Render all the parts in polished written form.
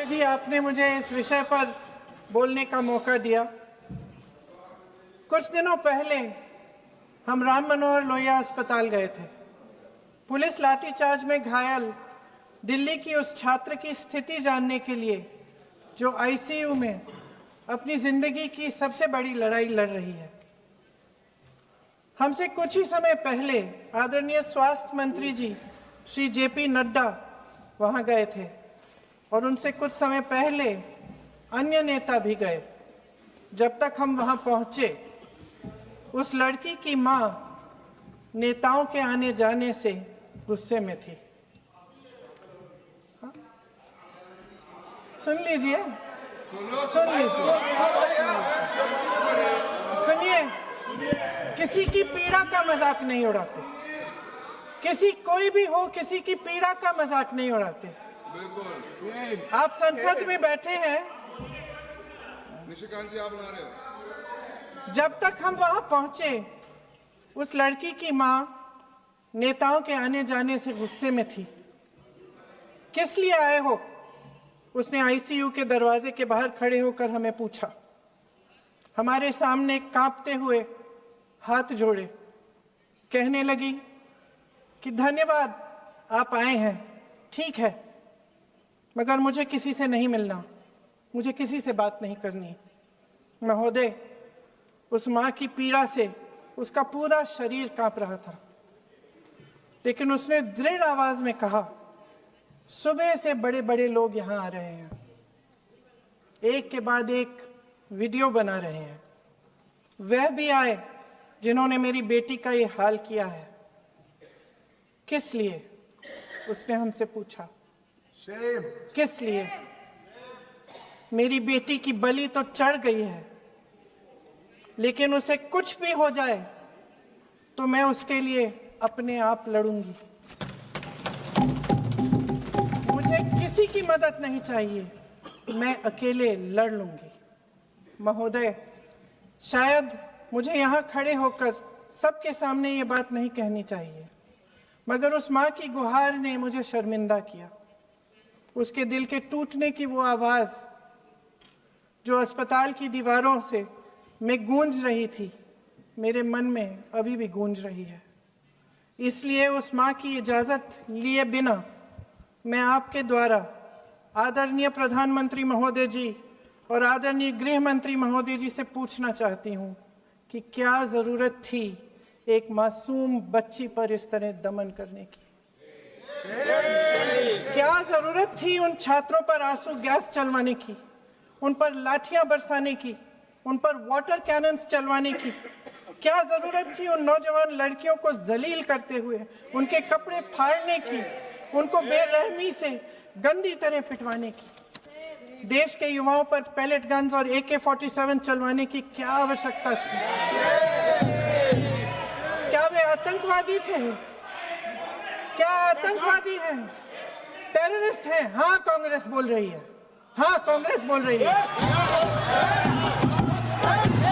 महोदय जी, आपने मुझे इस विषय पर बोलने का मौका दिया। कुछ दिनों पहले हम राम मनोहर लोहिया अस्पताल गए थे। पुलिस लाठीचार्ज में घायल दिल्ली की उस छात्र की स्थिति जानने के लिए जो आईसीयू में अपनी जिंदगी की सबसे बड़ी लड़ाई लड़ रही है। हमसे कुछ ही समय पहले आदरणीय स्वास्थ्य मंत्री जी श्री जेपी नड्डा वहां गए थे और उनसे कुछ समय पहले अन्य नेता भी गए। जब तक हम वहां पहुंचे, उस लड़की की मां नेताओं के आने जाने से गुस्से में थी। सुन लीजिए, सुनिए, किसी की पीड़ा का मजाक नहीं उड़ाते। कोई भी हो, किसी की पीड़ा का मजाक नहीं उड़ाते। आप संसद में बैठे हैं, निशिकांत जी आप बना रहे हो। जब तक हम वहां पहुंचे, उस लड़की की मां नेताओं के आने जाने से गुस्से में थी। किस लिए आए हो? उसने आईसीयू के दरवाजे के बाहर खड़े होकर हमें पूछा। हमारे सामने कांपते हुए हाथ जोड़े कहने लगी कि धन्यवाद, आप आए हैं, ठीक है, मगर मुझे किसी से नहीं मिलना, मुझे किसी से बात नहीं करनी। महोदय, उस मां की पीड़ा से उसका पूरा शरीर कांप रहा था, लेकिन उसने दृढ़ आवाज में कहा, सुबह से बड़े बड़े लोग यहां आ रहे हैं, एक के बाद एक वीडियो बना रहे हैं। वह भी आए जिन्होंने मेरी बेटी का ये हाल किया है। किस लिए? उसने हमसे पूछा। किस लिए? मेरी बेटी की बलि तो चढ़ गई है, लेकिन उसे कुछ भी हो जाए तो मैं उसके लिए अपने आप लड़ूंगी। मुझे किसी की मदद नहीं चाहिए, मैं अकेले लड़ लूंगी। महोदय, शायद मुझे यहाँ खड़े होकर सबके सामने ये बात नहीं कहनी चाहिए, मगर उस माँ की गुहार ने मुझे शर्मिंदा किया। उसके दिल के टूटने की वो आवाज जो अस्पताल की दीवारों से में गूंज रही थी, मेरे मन में अभी भी गूंज रही है। इसलिए उस माँ की इजाजत लिए बिना मैं आपके द्वारा आदरणीय प्रधानमंत्री महोदय जी और आदरणीय गृह मंत्री महोदय जी से पूछना चाहती हूँ कि क्या जरूरत थी एक मासूम बच्ची पर इस तरह दमन करने की? क्या जरूरत थी उन छात्रों पर आंसू गैस चलवाने की, उन पर लाठियां बरसाने की, उन पर वाटर कैनन्स चलवाने की? क्या जरूरत थी उन नौजवान लड़कियों को जलील करते हुए उनके कपड़े फाड़ने की, उनको बेरहमी से गंदी तरह पिटवाने की? देश के युवाओं पर पैलेट गन्स और AK-47 चलवाने की क्या आवश्यकता थी? क्या वे आतंकवादी थे? क्या आतंकवादी हैं? टेररिस्ट हैं? हाँ, कांग्रेस बोल रही है। हाँ, कांग्रेस बोल रही है।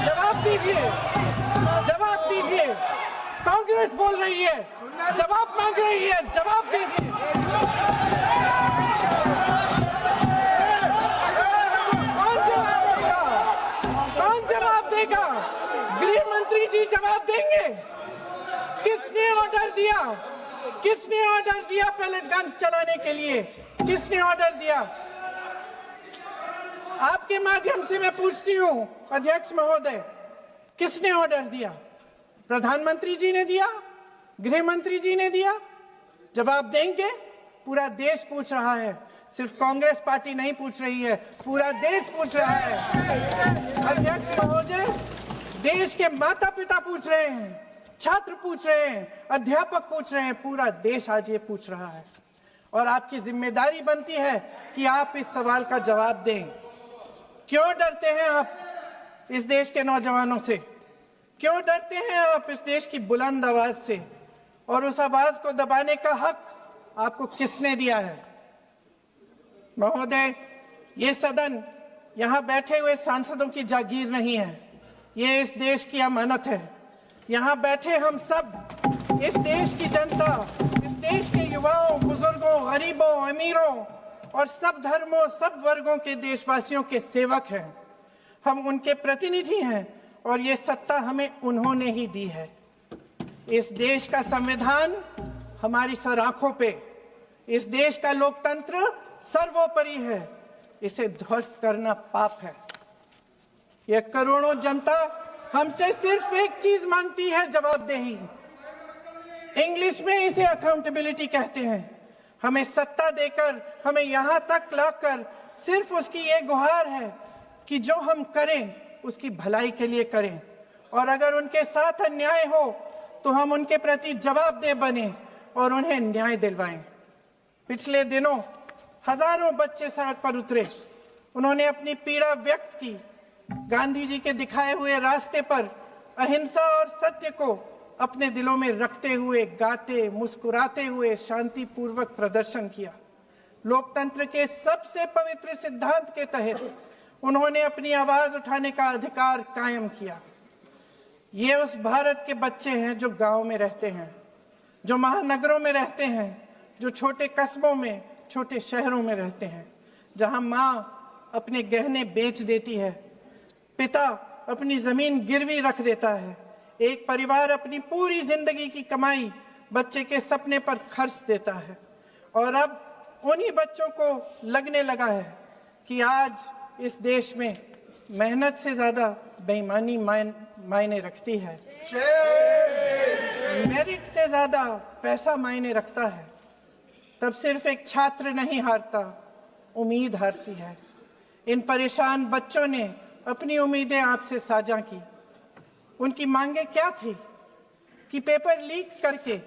जवाब दीजिए, जवाब दीजिए। कांग्रेस बोल रही है, जवाब मांग रही है, जवाब दीजिए। कौन जवाब देगा? गृह मंत्री जी जवाब देंगे। किसने ऑर्डर दिया? किसने ऑर्डर दिया पैलेट गन्स चलाने के लिए? किसने ऑर्डर दिया? आपके माध्यम से मैं पूछती हूँ अध्यक्ष महोदय, किसने ऑर्डर दिया? प्रधानमंत्री जी ने दिया? गृह मंत्री जी ने दिया? जवाब देंगे? पूरा देश पूछ रहा है, सिर्फ कांग्रेस पार्टी नहीं पूछ रही है, पूरा देश पूछ रहा है। अध्यक्ष महोदय, देश के माता पिता पूछ रहे हैं, छात्र पूछ रहे हैं, अध्यापक पूछ रहे हैं, पूरा देश आज ये पूछ रहा है। और आपकी जिम्मेदारी बनती है कि आप इस सवाल का जवाब दें। क्यों डरते हैं आप इस देश के नौजवानों से? क्यों डरते हैं आप इस देश की बुलंद आवाज से? और उस आवाज को दबाने का हक आपको किसने दिया है? महोदय, ये सदन यहाँ बैठे हुए सांसदों की जागीर नहीं है, ये इस देश की अमानत है। यहाँ बैठे हम सब इस देश की जनता, इस देश के युवाओं, बुजुर्गों, गरीबों, अमीरों और सब धर्मों, सब वर्गों के देशवासियों के सेवक हैं। हम उनके प्रतिनिधि हैं और ये सत्ता हमें उन्होंने ही दी है। इस देश का संविधान हमारी सर आंखों पे, इस देश का लोकतंत्र सर्वोपरि है। इसे ध्वस्त करना पाप है। यह करोड़ों जनता हमसे सिर्फ एक चीज मांगती है, जवाबदेही। इंग्लिश में इसे अकाउंटेबिलिटी कहते हैं। हमें सत्ता देकर, हमें यहां तक लाकर सिर्फ उसकी ये गुहार है कि जो हम करें उसकी भलाई के लिए करें, और अगर उनके साथ अन्याय हो तो हम उनके प्रति जवाबदेह बने और उन्हें न्याय दिलवाएं। पिछले दिनों हजारों बच्चे सड़क पर उतरे। उन्होंने अपनी पीड़ा व्यक्त की। गांधी जी के दिखाए हुए रास्ते पर अहिंसा और सत्य को अपने दिलों में रखते हुए, गाते, मुस्कुराते हुए शांतिपूर्वक प्रदर्शन किया। लोकतंत्र के सबसे पवित्र सिद्धांत के तहत उन्होंने अपनी आवाज उठाने का अधिकार कायम किया। ये उस भारत के बच्चे हैं जो गांव में रहते हैं, जो महानगरों में रहते हैं, जो छोटे कस्बों में, छोटे शहरों में रहते हैं, जहां माँ अपने गहने बेच देती है, पिता अपनी जमीन गिरवी रख देता है, एक परिवार अपनी पूरी जिंदगी की कमाई बच्चे के सपने पर खर्च देता है। और अब उन्हीं बच्चों को लगने लगा है कि आज इस देश में मेहनत से ज्यादा बेईमानी मायने रखती है, मेरिट से ज्यादा पैसा मायने रखता है। तब सिर्फ एक छात्र नहीं हारता, उम्मीद हारती है। इन परेशान बच्चों ने अपनी उम्मीदें आपसे साझा की। उनकी मांगे क्या थी? कि पेपर लीक करके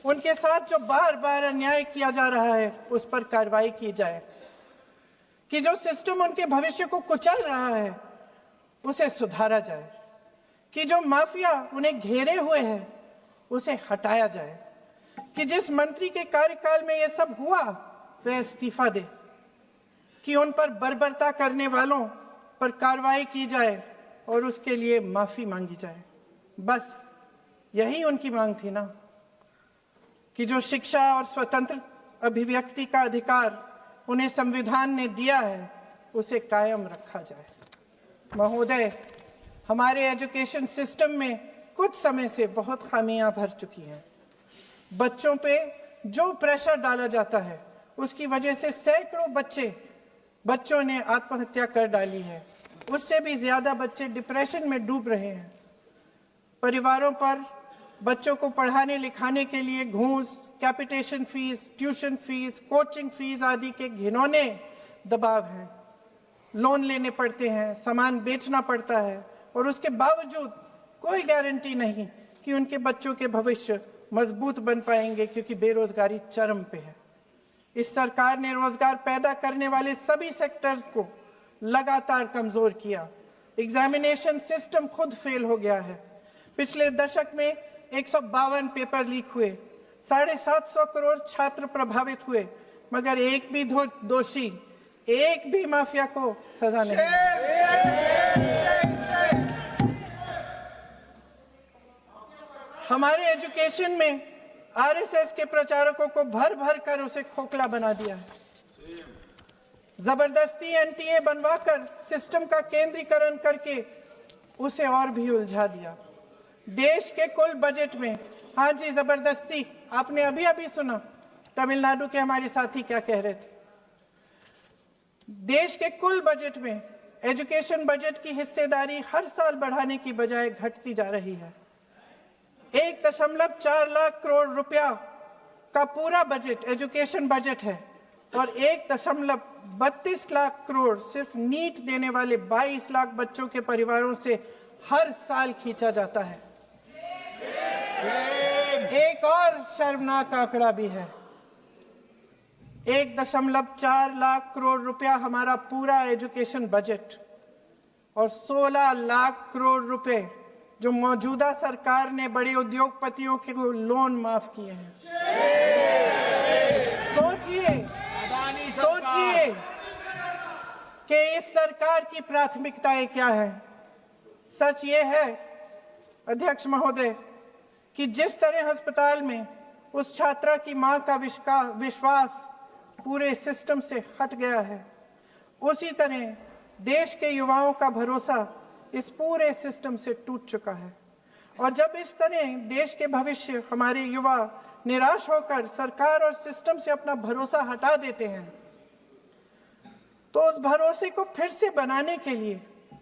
उनके साथ जो बार बार अन्याय किया जा रहा है उस पर कार्रवाई की जाए, कि जो सिस्टम उनके भविष्य को कुचल रहा है उसे सुधारा जाए, कि जो माफिया उन्हें घेरे हुए है उसे हटाया जाए, कि जिस मंत्री के कार्यकाल में यह सब हुआ वह इस्तीफा दे, कि उन पर बर्बरता करने वालों पर कार्रवाई की जाए और उसके लिए माफी मांगी जाए। बस यही उनकी मांग थी ना, कि जो शिक्षा और स्वतंत्र अभिव्यक्ति का अधिकार उन्हें संविधान ने दिया है उसे कायम रखा जाए। महोदय, हमारे एजुकेशन सिस्टम में कुछ समय से बहुत खामियां भर चुकी हैं। बच्चों पे जो प्रेशर डाला जाता है उसकी वजह से सैकड़ों बच्चों ने आत्महत्या कर डाली है। उससे भी ज्यादा बच्चे डिप्रेशन में डूब रहे हैं। परिवारों पर बच्चों को पढ़ाने लिखाने के लिए घूस, capitation fees, tuition fees, coaching fees आदि के घिनौने दबाव हैं। लोन लेने पड़ते हैं, सामान बेचना पड़ता है और उसके बावजूद कोई गारंटी नहीं कि उनके बच्चों के भविष्य मजबूत बन पाएंगे, क्योंकि बेरोजगारी चरम पे है। इस सरकार ने रोजगार पैदा करने वाले सभी सेक्टर्स को लगातार कमजोर किया। एग्जामिनेशन सिस्टम खुद फेल हो गया है। पिछले दशक में 152 पेपर लीक हुए, 750 करोड़ छात्र प्रभावित हुए, मगर एक भी दोषी, एक भी माफिया को सजा नहीं। हमारे एजुकेशन में आरएसएस के प्रचारकों को भर भर कर उसे खोखला बना दिया है। जबरदस्ती एनटीए बनवाकर सिस्टम का केंद्रीकरण करके उसे और भी उलझा दिया। देश के कुल बजट में, हाँ जी जबरदस्ती, आपने अभी अभी सुना तमिलनाडु के हमारे साथी क्या कह रहे थे। देश के कुल बजट में एजुकेशन बजट की हिस्सेदारी हर साल बढ़ाने की बजाय घटती जा रही है। 1.4 लाख करोड़ रुपया का पूरा बजट एजुकेशन बजट है और 1.32 लाख करोड़ सिर्फ नीट देने वाले 22 लाख बच्चों के परिवारों से हर साल खींचा जाता है। एक और शर्मनाक आंकड़ा भी है। 1.4 लाख करोड़ रुपया हमारा पूरा एजुकेशन बजट और 16 लाख करोड़ रुपए जो मौजूदा सरकार ने बड़े उद्योगपतियों के लोन माफ किए हैं। सोचिए कि इस सरकार की प्राथमिकताएं क्या है। सच ये है अध्यक्ष महोदय कि जिस तरह अस्पताल में उस छात्रा की मां का विश्वास पूरे सिस्टम से हट गया है, उसी तरह देश के युवाओं का भरोसा इस पूरे सिस्टम से टूट चुका है। और जब इस तरह देश के भविष्य, हमारे युवा निराश होकर सरकार और सिस्टम से अपना भरोसा हटा देते हैं, तो उस भरोसे को फिर से बनाने के लिए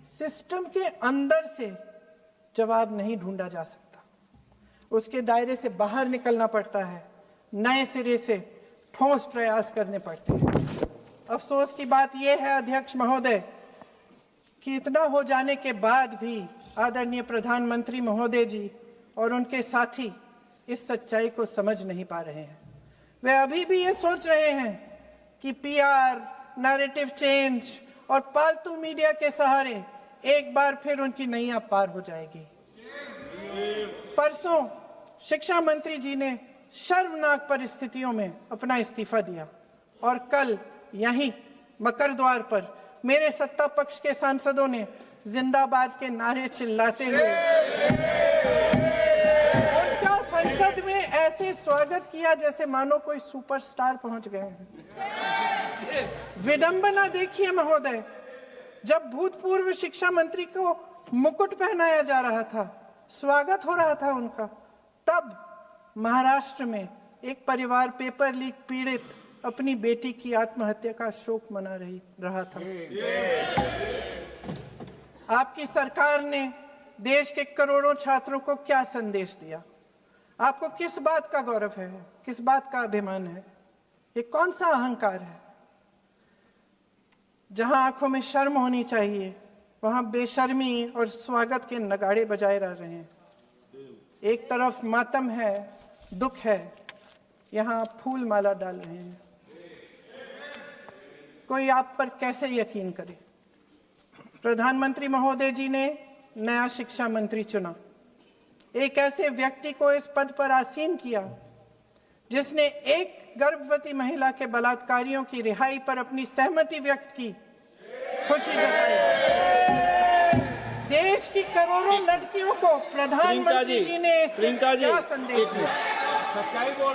सिस्टम के अंदर से जवाब नहीं ढूंढा जा सकता, उसके दायरे से बाहर निकलना पड़ता है, नए सिरे से ठोस प्रयास करने पड़ते हैं। अफसोस की बात यह है अध्यक्ष महोदय कि इतना हो जाने के बाद भी आदरणीय प्रधानमंत्री महोदय जी और उनके साथी इस सच्चाई को समझ नहीं पा रहे हैं। वे अभी भी ये सोच रहे हैं कि पीआर, नैरेटिव चेंज और पालतू मीडिया के सहारे एक बार फिर उनकी नैया पार हो जाएगी। परसों शिक्षा मंत्री जी ने शर्मनाक परिस्थितियों में अपना इस्तीफा दिया और कल यहीं मकर द्वार पर मेरे सत्ता पक्ष के सांसदों ने जिंदाबाद के नारे चिल्लाते हुए उनका संसद में ऐसे स्वागत किया जैसे मानो कोई सुपरस्टार पहुंच गए हैं। विडंबना देखिए महोदय, जब भूतपूर्व शिक्षा मंत्री को मुकुट पहनाया जा रहा था, स्वागत हो रहा था उनका, तब महाराष्ट्र में एक परिवार पेपर लीक पीड़ित अपनी बेटी की आत्महत्या का शोक मना रहा था। आपकी सरकार ने देश के करोड़ों छात्रों को क्या संदेश दिया? आपको किस बात का गौरव है, किस बात का अभिमान है? ये कौन सा अहंकार है? जहां आंखों में शर्म होनी चाहिए, वहां बेशर्मी और स्वागत के नगाड़े बजाए रह रहे हैं। एक तरफ मातम है, दुख है, यहां फूल माला डाल रहे हैं। कोई आप पर कैसे यकीन करे? प्रधानमंत्री महोदय जी ने नया शिक्षा मंत्री चुना, एक ऐसे व्यक्ति को इस पद पर आसीन किया जिसने एक गर्भवती महिला के बलात्कारियों की रिहाई पर अपनी सहमति व्यक्त की, खुशी जताई। देश की करोड़ों लड़कियों को प्रधानमंत्री जी ने क्या संदेश दिया?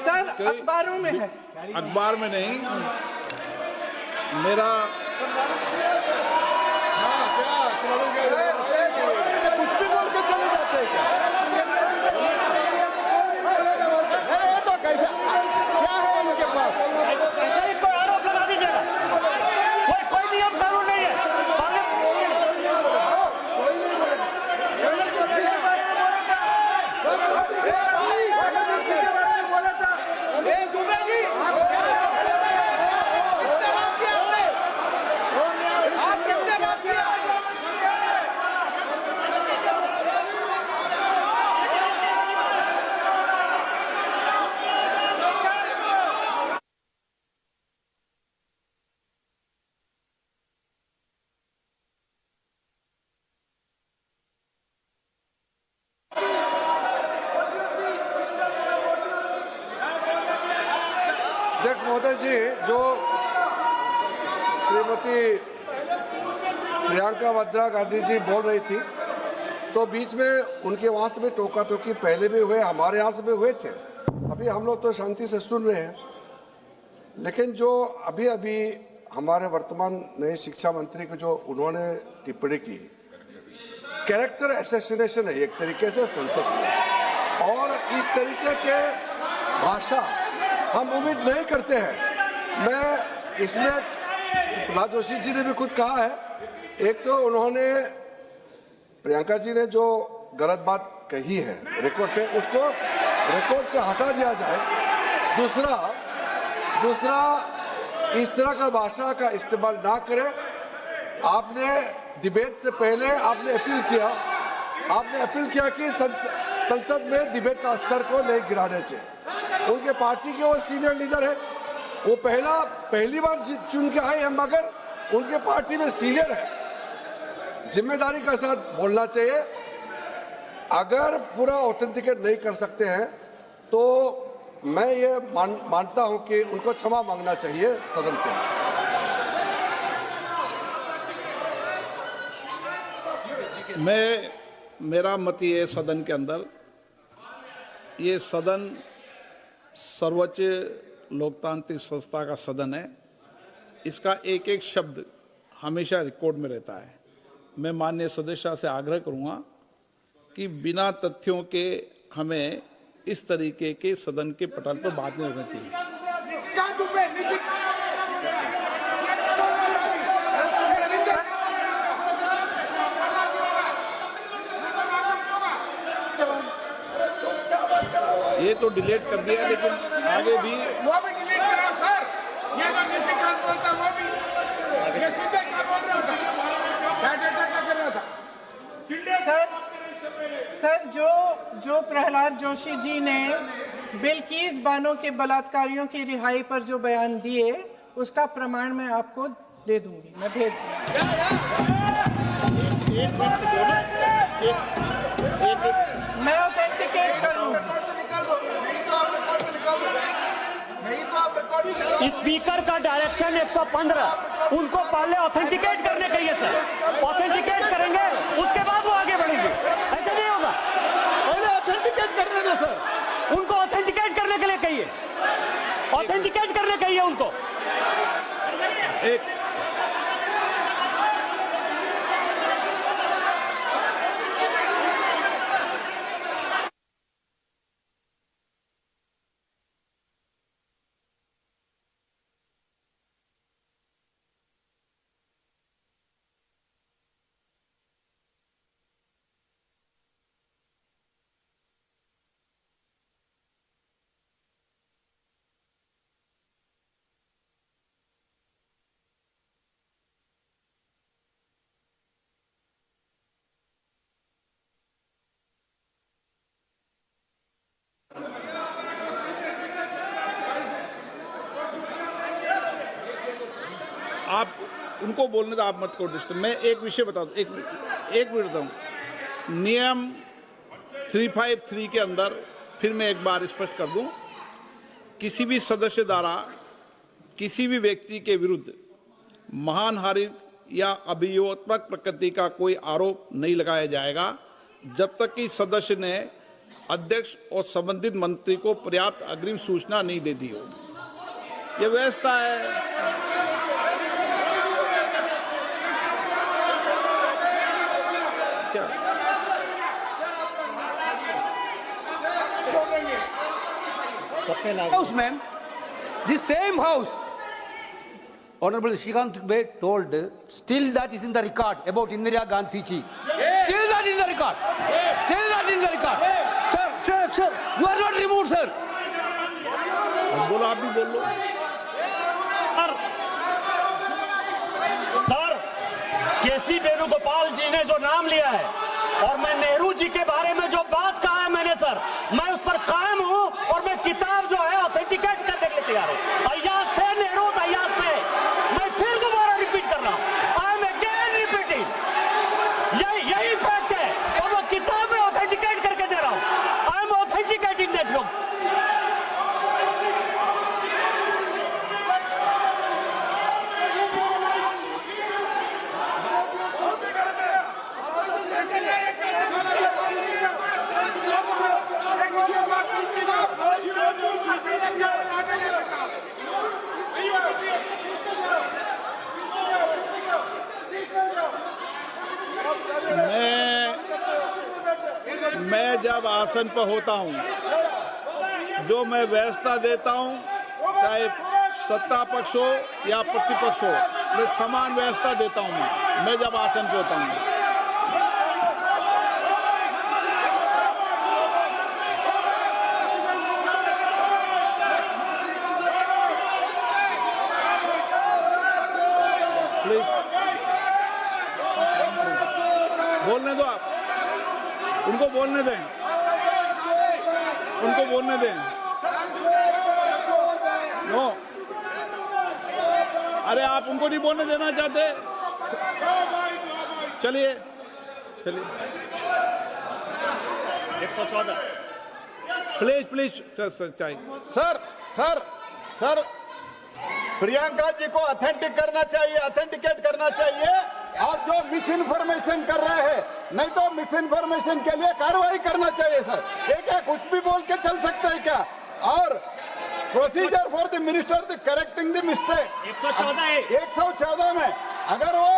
सर, अखबारों में है, अखबार में नहीं। मेरा कुछ भी बोल के चले जाते हैं क्या? अरे ये तो कैसा क्या है इनके पास? ऐसा ही कोई आरोप लगा दीजिएगा, कोई नियम कानून नहीं है। अध्यक्ष महोदय जी, जो श्रीमती प्रियंका वाड्रा गांधी जी बोल रही थी, तो बीच में उनके वहाँ से भी टोका टोकी पहले भी हुए, हमारे यहाँ से भी हुए थे। अभी हम लोग तो शांति से सुन रहे हैं, लेकिन जो अभी अभी हमारे वर्तमान नए शिक्षा मंत्री को जो उन्होंने टिप्पणी की, कैरेक्टर असैसिनेशन है एक तरीके से संसद में, और इस तरीके के भाषा हम उम्मीद नहीं करते हैं। मैं इसमें प्रहलाद जोशी जी ने भी खुद कहा है, एक तो उन्होंने प्रियंका जी ने जो गलत बात कही है रिकॉर्ड पे, उसको रिकॉर्ड से हटा दिया जाए। दूसरा इस तरह का भाषा का इस्तेमाल ना करें। आपने डिबेट से पहले आपने अपील किया कि संसद में डिबेट का स्तर को नहीं गिराने चाहिए। उनके पार्टी के वो सीनियर लीडर है, वो पहली बार चुन के आए हैं, मगर उनके पार्टी में सीनियर है। जिम्मेदारी के साथ बोलना चाहिए। अगर पूरा ऑथेंटिकेट नहीं कर सकते हैं तो मैं ये मानता हूं कि उनको क्षमा मांगना चाहिए सदन से। मेरा मत ये सदन के अंदर, ये सदन सर्वोच्च लोकतांत्रिक संस्था का सदन है, इसका एक एक शब्द हमेशा रिकॉर्ड में रहता है। मैं माननीय सदस्य से आग्रह करूंगा कि बिना तथ्यों के हमें इस तरीके के सदन के पटल पर बात नहीं होनी चाहिए। ये तो डिलीट कर दिया, लेकिन आगे भी वो भी डिलीट करा सर। ये जो किसी का बोलता वो भी ये सीधे क्या बोल रहा था, क्या कर रहा था सर जो प्रहलाद जोशी जी ने बिल्किस बानो के बलात्कारियों की रिहाई पर जो बयान दिए, उसका प्रमाण मैं आपको दे दूंगी, मैं भेज मैं ऑथेंटिकेट करूंगा। स्पीकर का डायरेक्शन 115, उनको पहले ऑथेंटिकेट करने कहिए सर। ऑथेंटिकेट करेंगे उसके बाद वो आगे बढ़ेंगे, ऐसे नहीं होगा। पहले ऑथेंटिकेट करने दो सर। उनको ऑथेंटिकेट करने के लिए कहिए, ऑथेंटिकेट करने कहिए उनको। आप उनको बोलने दो, आप मत करो डिस्टर्ब। मैं एक विषय बता दूं, एक मिनट बताऊं। नियम 353 के अंदर फिर मैं एक बार स्पष्ट कर दूं, किसी भी सदस्य द्वारा किसी भी व्यक्ति के विरुद्ध महानहानि या अभियोगात्मक प्रकृति का कोई आरोप नहीं लगाया जाएगा जब तक कि सदस्य ने अध्यक्ष और संबंधित मंत्री को पर्याप्त अग्रिम सूचना नहीं दे दी हो। यह व्यवस्था है। House, ma'am, the same house, Honorable Shrikant Bey told, still that is in the record about Indira Gandhi ji. Still that is in the record. Still that is in the record. Sir, you are not removed, sir. बोलो, आप भी बोल लो। Sir, केसी वेणुगोपाल जी ने जो नाम लिया है और मैं नेहरू जी के बारे में जो बात कहा है मैंने, सर, मैं उस पर कायम हूं और मैं किताब जो है ऑथेंटिकेट करने के लिए तैयार हूं। अय्याज थे नेहरू, अय्याज थे। मैं फिर दोबारा रिपीट कर रहा हूं, आई एम अगेन रिपीटिंग, यही फैक्ट है और वो किताब में ऑथेंटिकेट करके दे रहा हूं। I am authenticating that book. मैं जब आसन पर होता हूं, जो मैं व्यवस्था देता हूं, चाहे सत्ता पक्ष हो या प्रतिपक्ष हो, मैं समान व्यवस्था देता हूं। मैं जब आसन पर होता हूं, प्लीज बोलने दो, आप उनको बोलने दें, उनको बोलने दें। नो, अरे आप उनको नहीं बोलने देना चाहते? चलिए 114 प्लीज चाहिए। सर प्रियंका जी को ऑथेंटिकेट करना चाहिए और जो मिस इन्फॉर्मेशन कर रहे हैं, नहीं तो मिस इन्फॉर्मेशन के लिए कार्रवाई करना चाहिए सर। ये क्या कुछ भी बोल के चल सकते हैं क्या? और procedure for the minister the correcting the mistake 114 में अगर वो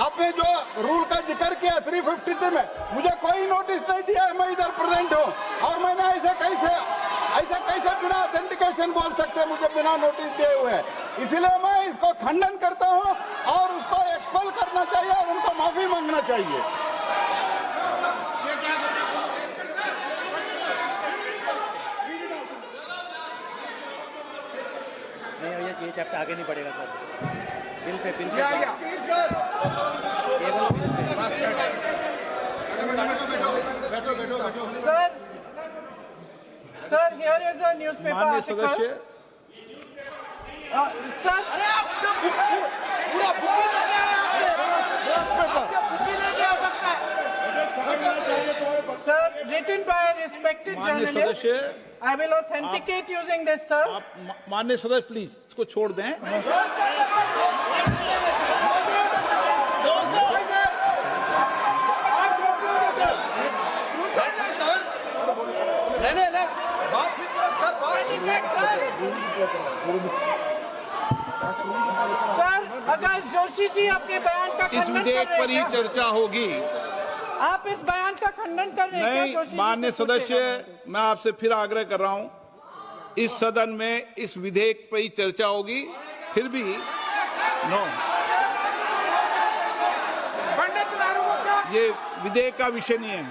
आपने जो रूल का जिक्र किया 353 में मुझे कोई नोटिस नहीं दिया है, मैं इधर प्रेजेंट हूँ और मैंने ऐसे कैसे बिना ऑथेंटिकेशन बोल सकते मुझे बिना नोटिस दिए हुए। इसलिए मैं इसको खंडन करता हूँ और उसको एक्सपेल करना चाहिए और उनको माफी मांगना चाहिए। नहीं ये चैप्टर आगे नहीं बढ़ेगा sir. Bill pay sir here is a newspaper माननीय सदस्य सर पूरा बुक ले गया है आपने बुक ले गया सकता है Sir, written by a respected माननीय journalist, सदस्य I will authenticate using this, sir. आप माननीय सदस्य प्लीज इसको छोड़ दें। सर, अगर जोशी जी अपने बयान का इस खंडन कर विधेयक रहे पर ही हैं, चर्चा होगी। आप इस बयान का खंडन कर रहे हैं क्या नहीं, जोशी जी? माननीय से पूछेगा। सदस्य मैं आपसे फिर आग्रह कर रहा हूं, इस सदन में इस विधेयक पर ही चर्चा होगी, फिर भी नो, ये विधेयक का विषय नहीं है।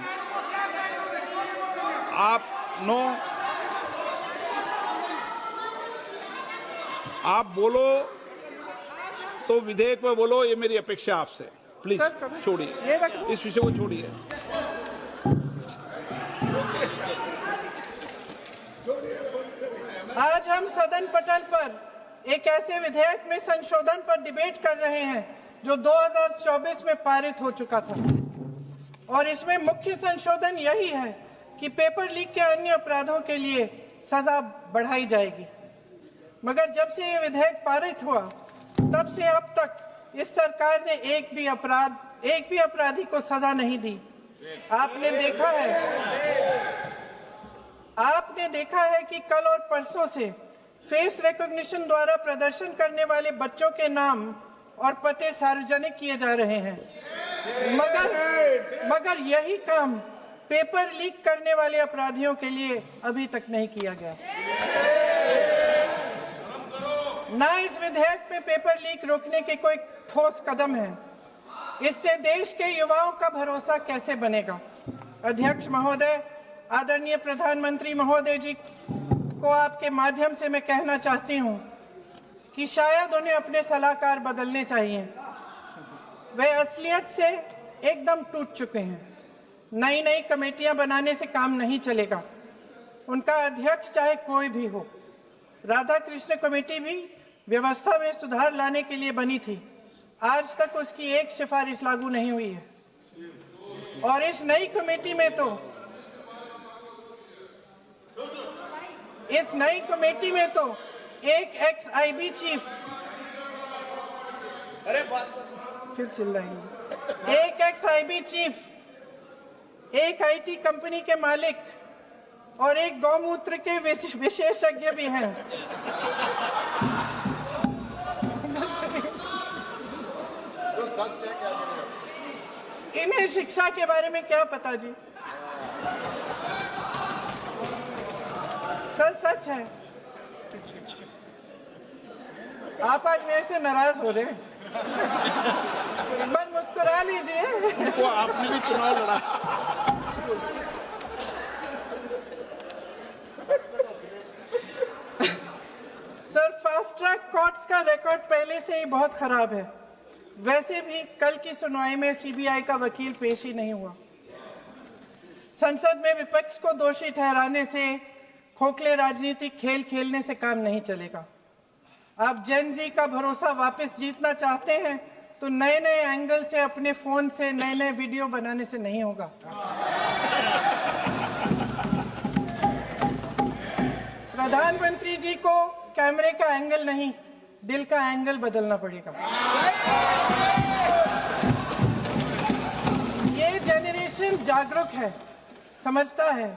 आप नो, आप बोलो तो विधेयक पर बोलो, ये मेरी अपेक्षा आपसे। प्लीज सर, छोड़िए, ये रख दो। इस विषय को छोड़िए। आज हम सदन पटल पर एक ऐसे विधेयक में संशोधन पर डिबेट कर रहे हैं जो 2024 में पारित हो चुका था और इसमें मुख्य संशोधन यही है कि पेपर लीक के अन्य अपराधों के लिए सजा बढ़ाई जाएगी। मगर जब से ये विधेयक पारित हुआ तब से अब तक इस सरकार ने एक भी अपराधी को सजा नहीं दी। आपने देखा है कि कल और परसों से फेस रिकॉग्निशन द्वारा प्रदर्शन करने वाले बच्चों के नाम और पते सार्वजनिक किए जा रहे हैं, मगर यही काम पेपर लीक करने वाले अपराधियों के लिए अभी तक नहीं किया गया। ना इस विधेयक में पेपर लीक रोकने के कोई ठोस कदम है। इससे देश के युवाओं का भरोसा कैसे बनेगा? अध्यक्ष महोदय, आदरणीय प्रधानमंत्री महोदय जी को आपके माध्यम से मैं कहना चाहती हूं कि शायद उन्हें अपने सलाहकार बदलने चाहिए। वे असलियत से एकदम टूट चुके हैं। नई कमेटियां बनाने से काम नहीं चलेगा। उनका अध्यक्ष चाहे कोई भी हो। राधा कृष्ण कमेटी भी व्यवस्था में सुधार लाने के लिए बनी थी। आज तक उसकी एक सिफारिश लागू नहीं हुई है और इस नई कमेटी में तो एक एक्स-आईबी चीफ, फिर चिल्लाएंगे, एक एक्स-आईबी चीफ, एक आईटी कंपनी के मालिक और एक गौमूत्र के विशेषज्ञ भी हैं। इन्हें शिक्षा के बारे में क्या पता जी? सर, सच है। आप आज मेरे से नाराज हो रहे हैं। मन मुस्कुरा लीजिए। तो आपने भी चुनाव लड़ा। सर, फास्ट ट्रैक कोर्ट्स का रिकॉर्ड पहले से ही बहुत खराब है। वैसे भी कल की सुनवाई में सीबीआई का वकील पेश ही नहीं हुआ। संसद में विपक्ष को दोषी ठहराने से, खोखले राजनीतिक खेल खेलने से काम नहीं चलेगा। आप जेन जी का भरोसा वापस जीतना चाहते हैं तो नए एंगल से अपने फोन से नए वीडियो बनाने से नहीं होगा। प्रधानमंत्री जी को कैमरे का एंगल नहीं, दिल का एंगल बदलना पड़ेगा। ये जेनरेशन जागरूक है, समझता है।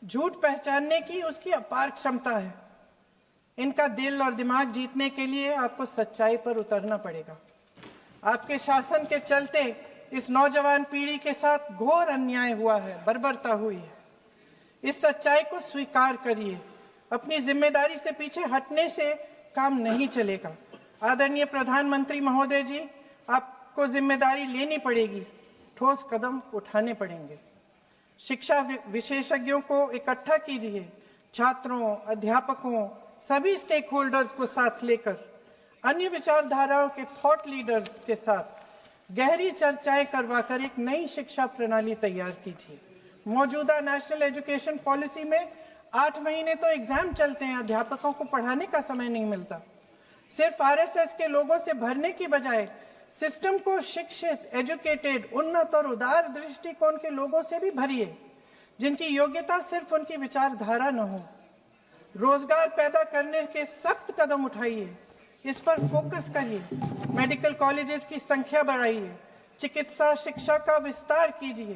झूठ पहचानने की उसकी अपार क्षमता है। इनका दिल और दिमाग जीतने के लिए आपको सच्चाई पर उतरना पड़ेगा। आपके शासन के चलते इस नौजवान पीढ़ी के साथ घोर अन्याय हुआ है, बर्बरता हुई है। इस सच्चाई को स्वीकार करिए। अपनी जिम्मेदारी से पीछे हटने से काम नहीं चलेगा। आदरणीय प्रधानमंत्री महोदय जी, आपको जिम्मेदारी लेनी पड़ेगी, ठोस कदम उठाने पड़ेंगे। शिक्षा विशेषज्ञों को इकट्ठा कीजिए, छात्रों, अध्यापकों, सभी स्टेक होल्डर्स को साथ लेकर अन्य विचारधाराओं के थॉट लीडर्स के साथ गहरी चर्चाएं करवाकर एक नई शिक्षा प्रणाली तैयार कीजिए। मौजूदा नेशनल एजुकेशन पॉलिसी में 8 महीने तो एग्जाम चलते हैं, अध्यापकों को पढ़ाने का समय नहीं मिलता। सिर्फ आरएसएस के लोगों से भरने की बजाय सिस्टम को शिक्षित, एजुकेटेड, उन्नत और उदार दृष्टिकोण के लोगों से भी भरिए, जिनकी योग्यता सिर्फ उनकी विचारधारा न हो। रोजगार पैदा करने के सख्त कदम उठाइए, इस पर फोकस करिए। मेडिकल कॉलेजेस की संख्या बढ़ाइए, चिकित्सा शिक्षा का विस्तार कीजिए,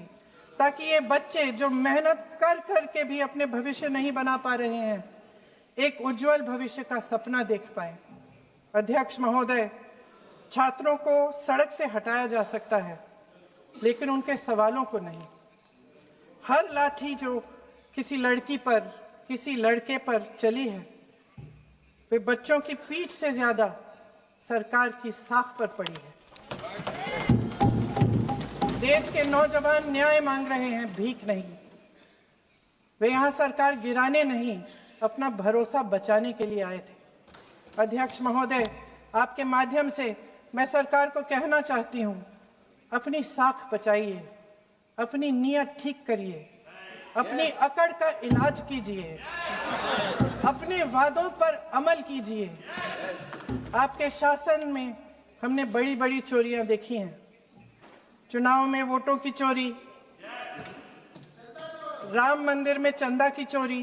ताकि ये बच्चे जो मेहनत कर कर के भी अपने भविष्य नहीं बना पा रहे हैं, एक उज्जवल भविष्य का सपना देख पाए। अध्यक्ष महोदय, छात्रों को सड़क से हटाया जा सकता है, लेकिन उनके सवालों को नहीं। हर लाठी जो किसी लड़की पर, किसी लड़के पर चली है, वे बच्चों की पीठ से ज्यादा सरकार की साख पर पड़ी है। देश के नौजवान न्याय मांग रहे हैं, भीख नहीं। वे यहां सरकार गिराने नहीं, अपना भरोसा बचाने के लिए आए थे। अध्यक्ष महोदय, आपके माध्यम से मैं सरकार को कहना चाहती हूं, अपनी साख बचाइए, अपनी नीयत ठीक करिए, अपनी अकड़ का इलाज कीजिए, अपने वादों पर अमल कीजिए। आपके शासन में हमने बड़ी बड़ी चोरियां देखी हैं। चुनाव में वोटों की चोरी, राम मंदिर में चंदा की चोरी,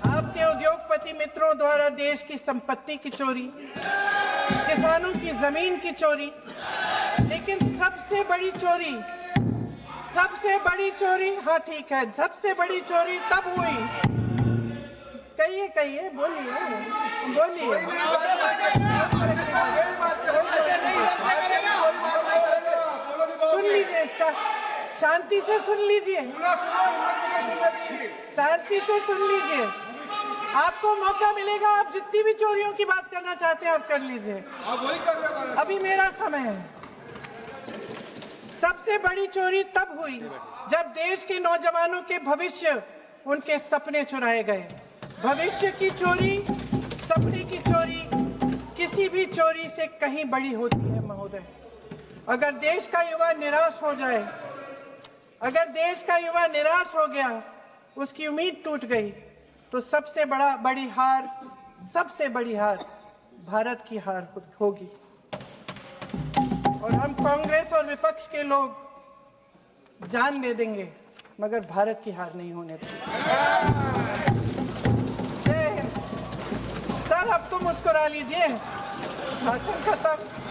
आपके उद्योगपति मित्रों द्वारा देश की संपत्ति की चोरी, किसानों की जमीन की चोरी, लेकिन सबसे बड़ी चोरी, हाँ ठीक है, सबसे बड़ी चोरी तब हुई। कहिए, बोलिए। सुन लीजिए, शांति से सुन लीजिए, शांति से सुन लीजिए। आपको मौका मिलेगा, आप जितनी भी चोरियों की बात करना चाहते हैं आप कर लीजिए, अभी मेरा समय है। सबसे बड़ी चोरी तब हुई जब देश के नौजवानों के भविष्य, उनके सपने चुराए गए। भविष्य की चोरी, सपने की चोरी किसी भी चोरी से कहीं बड़ी होती है महोदय। अगर देश का युवा निराश हो जाए, अगर देश का युवा निराश हो गया, उसकी उम्मीद टूट गई, तो सबसे बड़ी हार भारत की हार होगी। और हम कांग्रेस और विपक्ष के लोग जान दे देंगे, मगर भारत की हार नहीं होने देंगे। सर, अब तो मुस्कुरा लीजिए, भाषण खत्म।